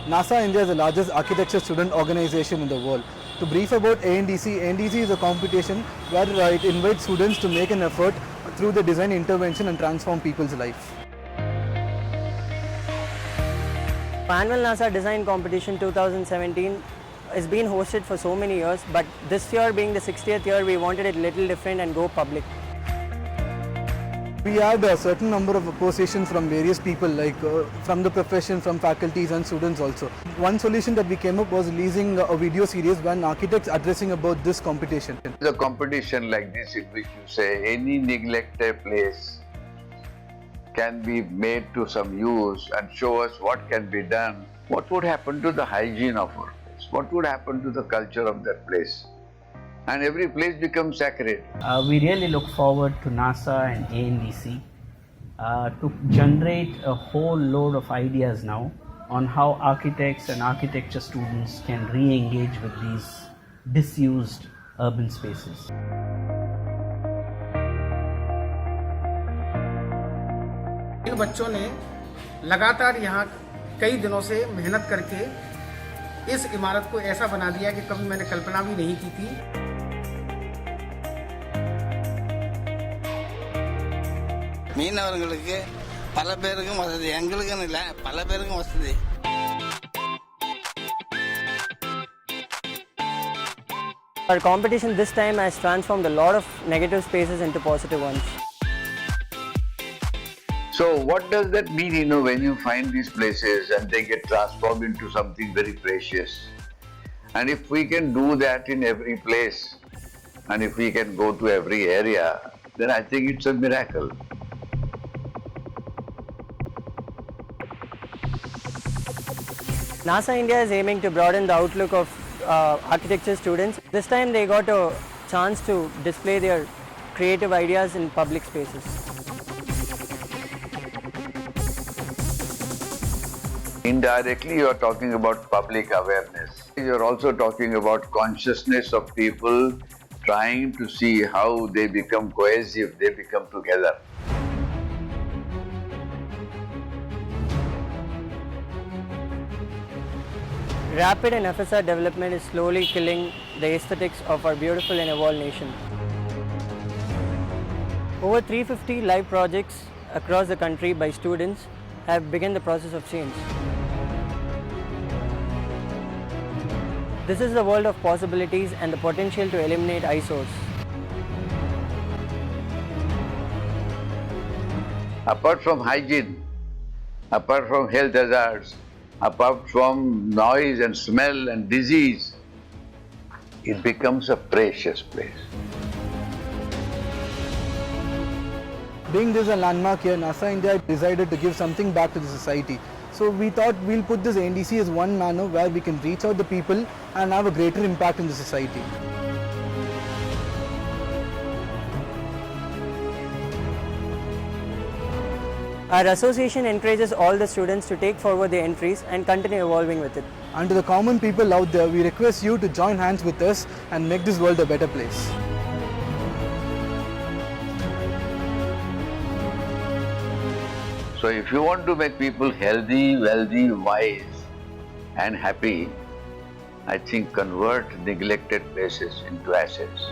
NASA India is the largest architecture student organization in the world. To brief about ANDC, ANDC is a competition where it invites students to make an effort through the design intervention and transform people's life. Annual NASA Design Competition 2017 has been hosted for so many years, but this year being the 60th year, we wanted it a little different and go public. We had a certain number of oppositions from various people, like from the profession, from faculties and students also. One solution that we came up was releasing a video series when architects addressing about this competition. The competition like this in which you say any neglected place can be made to some use and show us what can be done. What would happen to the hygiene of our place? What would happen to the culture of that place? And every place becomes sacred. We really look forward to NASA and ANDC to generate a whole load of ideas now on how architects and architecture students can re-engage with these disused urban spaces. इन बच्चों ने लगातार यहाँ कई दिनों से मेहनत करके इस इमारत को ऐसा बना दिया कि कभी मैंने कल्पना भी नहीं की थी. மீனவர்களுக்கு பல பேருக்கும் வசதி, எங்களுக்குன்னு இல்லை, பல பேருக்கும் வசதி. Our competition this time has transformed a lot of negative spaces into positive ones. So what does that mean, when you find these places and they get transformed into something very precious? And if we can do that in every place, and if we can go to every area, then I think it's a miracle. NASA India is aiming to broaden the outlook of architecture students. This time they got a chance to display their creative ideas in public spaces. Indirectly, you are talking about public awareness. You are also talking about consciousness of people trying to see how they become cohesive, they become together. Rapid and FSR development is slowly killing the aesthetics of our beautiful and evolved nation. Over 350 live projects across the country by students have begun the process of change. This is the world of possibilities and the potential to eliminate eyesores. Apart from hygiene, apart from health hazards, apart from noise and smell and disease, it becomes a precious place. Being this a landmark here, NASA India decided to give something back to the society. So we thought we'll put this ANDC as one manner where we can reach out the people and have a greater impact in the society. Our association encourages all the students to take forward their entries and continue evolving with it. And to the common people out there, we request you to join hands with us and make this world a better place. So if you want to make people healthy, wealthy, wise and happy, I think convert neglected places into assets.